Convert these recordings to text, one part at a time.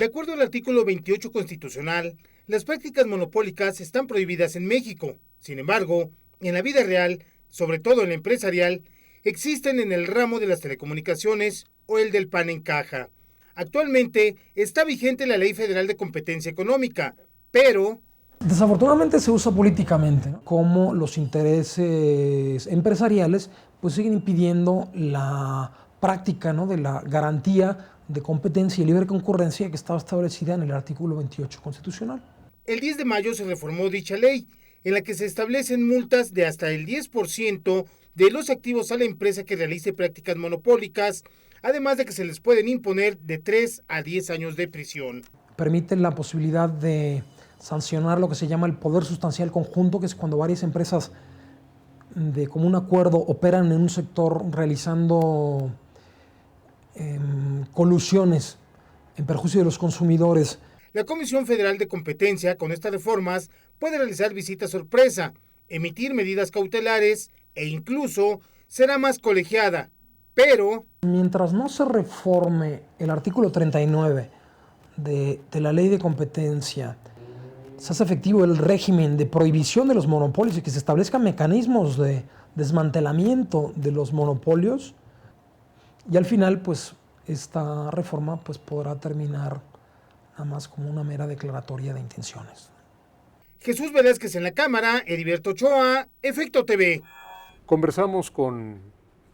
De acuerdo al artículo 28 constitucional, las prácticas monopólicas están prohibidas en México. Sin embargo, en la vida real, sobre todo en la empresarial, existen en el ramo de las telecomunicaciones o el del pan en caja. Actualmente está vigente la Ley Federal de Competencia Económica, pero desafortunadamente se usa políticamente, ¿no? Como los intereses empresariales pues siguen impidiendo la práctica, ¿no?, de la garantía de competencia y libre concurrencia que estaba establecida en el artículo 28 constitucional. El 10 de mayo se reformó dicha ley, en la que se establecen multas de hasta el 10% de los activos a la empresa que realice prácticas monopólicas, además de que se les pueden imponer de 3 a 10 años de prisión. Permite la posibilidad de sancionar lo que se llama el poder sustancial conjunto, que es cuando varias empresas de común acuerdo operan en un sector realizando colusiones en perjuicio de los consumidores. La Comisión Federal de Competencia, con estas reformas, puede realizar visitas sorpresa, emitir medidas cautelares e incluso será más colegiada. Pero mientras no se reforme el artículo 39 de la Ley de Competencia, se hace efectivo el régimen de prohibición de los monopolios y que se establezcan mecanismos de desmantelamiento de los monopolios, y al final pues esta reforma pues podrá terminar nada más como una mera declaratoria de intenciones. Jesús Velázquez en la cámara, Heriberto Ochoa, Efecto TV. Conversamos con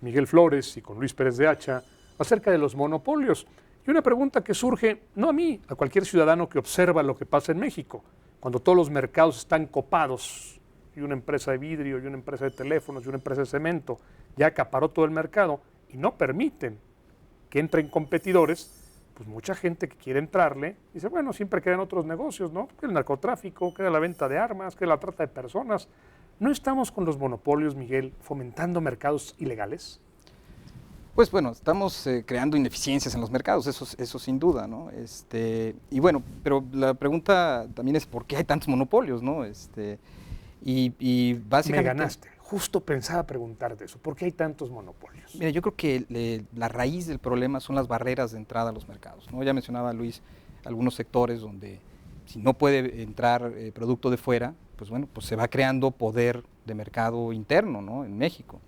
Miguel Flores y con Luis Pérez de Hacha acerca de los monopolios. Y una pregunta que surge, no a mí, a cualquier ciudadano que observa lo que pasa en México, cuando todos los mercados están copados y una empresa de vidrio y una empresa de teléfonos y una empresa de cemento ya acaparó todo el mercado y no permiten que entren competidores, pues mucha gente que quiere entrarle dice, bueno, siempre quedan otros negocios, ¿no? Queda el narcotráfico, queda la venta de armas, queda la trata de personas. ¿No estamos con los monopolios, Miguel, fomentando mercados ilegales? Pues bueno, estamos creando ineficiencias en los mercados, eso sin duda, ¿no? Y bueno, pero la pregunta también es ¿por qué hay tantos monopolios, no? Y básicamente... Me ganaste, justo pensaba preguntarte eso, ¿por qué hay tantos monopolios? Mira, yo creo que la raíz del problema son las barreras de entrada a los mercados, ¿no? Ya mencionaba Luis algunos sectores donde si no puede entrar producto de fuera, pues bueno, pues se va creando poder de mercado interno, ¿no?, en México.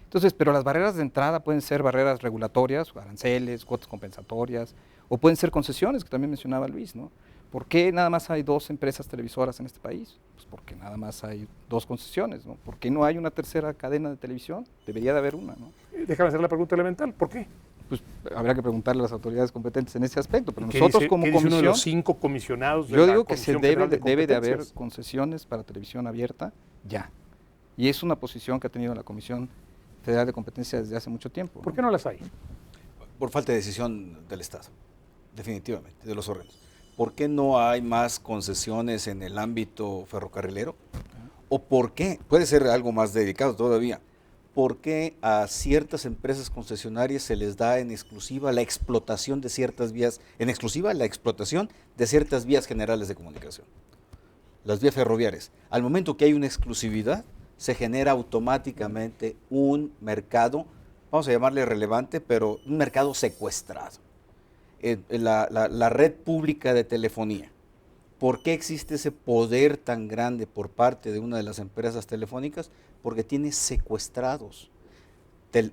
Entonces, pero las barreras de entrada pueden ser barreras regulatorias, aranceles, cuotas compensatorias, o pueden ser concesiones, que también mencionaba Luis, ¿no? ¿Por qué nada más hay 2 empresas televisoras en este país? Pues porque nada más hay 2 concesiones, ¿no? ¿Por qué no hay una tercera cadena de televisión? Debería de haber una, ¿no? Déjame hacer la pregunta elemental, ¿por qué? Pues habrá que preguntarle a las autoridades competentes en ese aspecto, pero ¿Qué nosotros dice, como ¿qué dice comisión... uno de los 5 comisionados de yo la digo que se Comisión Federal debe de haber Competencias? concesiones para televisión abierta ya. Y es una posición que ha tenido la Comisión Federal de Competencia desde hace mucho tiempo. ¿Por qué no las hay? Por falta de decisión del Estado, definitivamente, de los órganos. ¿Por qué no hay más concesiones en el ámbito ferrocarrilero? ¿O por qué? Puede ser algo más dedicado todavía. ¿Por qué a ciertas empresas concesionarias se les da en exclusiva la explotación de ciertas vías, en exclusiva la explotación de ciertas vías generales de comunicación? Las vías ferroviarias. Al momento que hay una exclusividad, se genera automáticamente un mercado, vamos a llamarle relevante, pero un mercado secuestrado. La red pública de telefonía. ¿Por qué existe ese poder tan grande por parte de una de las empresas telefónicas? Porque tiene secuestrados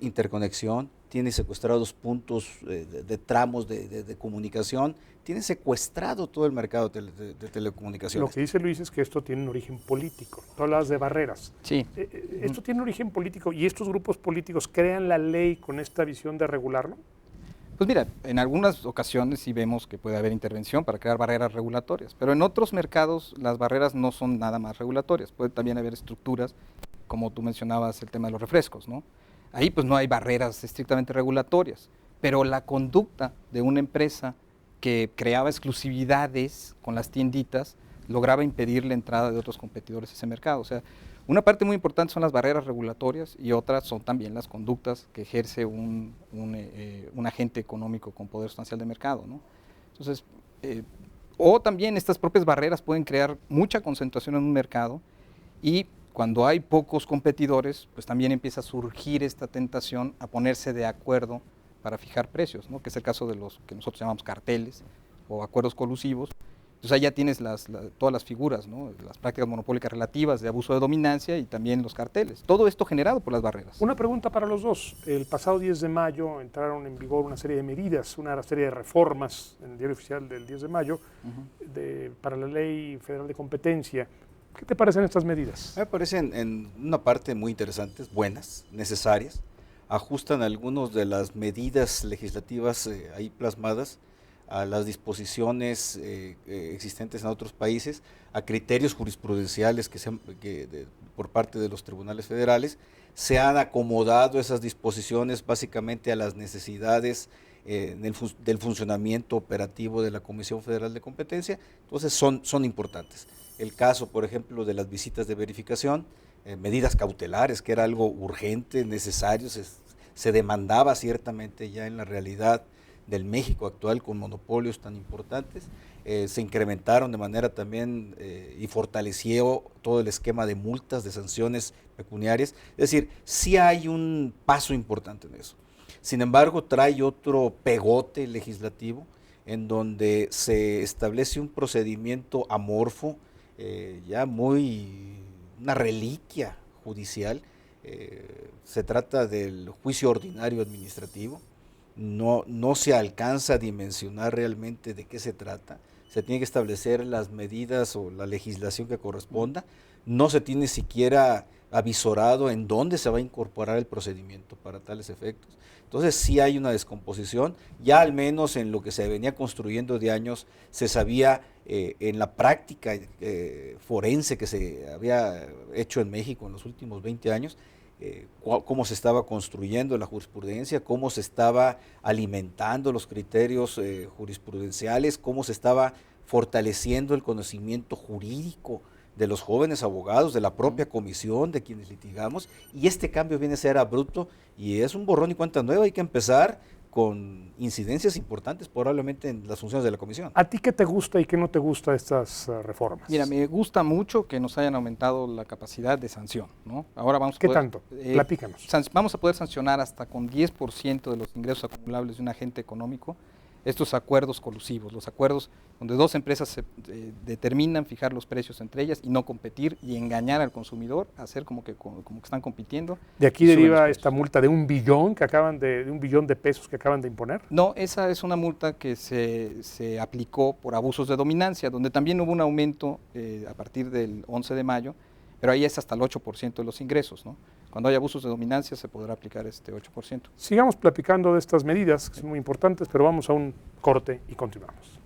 interconexión, tiene secuestrados puntos de tramos de comunicación, tiene secuestrado todo el mercado de telecomunicaciones. Lo que dice Luis es que esto tiene un origen político. Tú hablabas de barreras. Sí. Esto tiene un origen político y estos grupos políticos crean la ley con esta visión de regularlo. Pues mira, en algunas ocasiones sí vemos que puede haber intervención para crear barreras regulatorias, pero en otros mercados las barreras no son nada más regulatorias, puede también haber estructuras, como tú mencionabas el tema de los refrescos, ¿no? Ahí pues no hay barreras estrictamente regulatorias, pero la conducta de una empresa que creaba exclusividades con las tienditas lograba impedir la entrada de otros competidores a ese mercado. O sea, una parte muy importante son las barreras regulatorias y otras son también las conductas que ejerce un agente económico con poder sustancial de mercado, ¿no? Entonces, o también estas propias barreras pueden crear mucha concentración en un mercado y cuando hay pocos competidores, pues también empieza a surgir esta tentación a ponerse de acuerdo para fijar precios, ¿no?, que es el caso de los que nosotros llamamos carteles, o acuerdos colusivos. Entonces ahí ya tienes todas las figuras, ¿no? Las prácticas monopólicas relativas de abuso de dominancia y también los carteles. Todo esto generado por las barreras. Una pregunta para los dos. El pasado 10 de mayo entraron en vigor una serie de medidas, una serie de reformas en el diario oficial del 10 de mayo para la Ley Federal de Competencia. ¿Qué te parecen estas medidas? Me parecen en una parte muy interesantes, buenas, necesarias. Ajustan algunas de las medidas legislativas ahí plasmadas a las disposiciones existentes en otros países, a criterios jurisprudenciales por parte de los tribunales federales. Se han acomodado esas disposiciones básicamente a las necesidades del funcionamiento operativo de la Comisión Federal de Competencia, entonces son importantes. El caso, por ejemplo, de las visitas de verificación, medidas cautelares, que era algo urgente, necesario, se demandaba ciertamente ya en la realidad del México actual con monopolios tan importantes, se incrementaron de manera también y fortaleció todo el esquema de multas, de sanciones pecuniarias, es decir, sí hay un paso importante en eso. Sin embargo, trae otro pegote legislativo en donde se establece un procedimiento amorfo, ya una reliquia judicial, se trata del juicio ordinario administrativo. No se alcanza a dimensionar realmente de qué se trata, se tiene que establecer las medidas o la legislación que corresponda, no se tiene siquiera avisorado en dónde se va a incorporar el procedimiento para tales efectos. Entonces sí hay una descomposición, ya al menos en lo que se venía construyendo de años se sabía en la práctica forense que se había hecho en México en los últimos 20 años, cómo se estaba construyendo la jurisprudencia, cómo se estaba alimentando los criterios jurisprudenciales, cómo se estaba fortaleciendo el conocimiento jurídico de los jóvenes abogados, de la propia comisión, de quienes litigamos, y este cambio viene a ser abrupto y es un borrón y cuenta nueva. Hay que empezar con incidencias importantes probablemente en las funciones de la comisión. ¿A ti qué te gusta y qué no te gusta de estas reformas? Mira, me gusta mucho que nos hayan aumentado la capacidad de sanción, ¿no? Ahora vamos a ¿Qué poder, tanto? Platícanos. Vamos a poder sancionar hasta con 10% de los ingresos acumulables de un agente económico estos acuerdos colusivos, los acuerdos donde dos empresas se determinan fijar los precios entre ellas y no competir y engañar al consumidor, hacer como que están compitiendo. ¿De aquí deriva esta multa de $1 billón de $1 billón de pesos que acaban de imponer? No, esa es una multa que se aplicó por abusos de dominancia, donde también hubo un aumento a partir del 11 de mayo, pero ahí es hasta el 8% de los ingresos, ¿no? Cuando hay abusos de dominancia se podrá aplicar este 8%. Sigamos platicando de estas medidas, que son muy importantes, pero vamos a un corte y continuamos.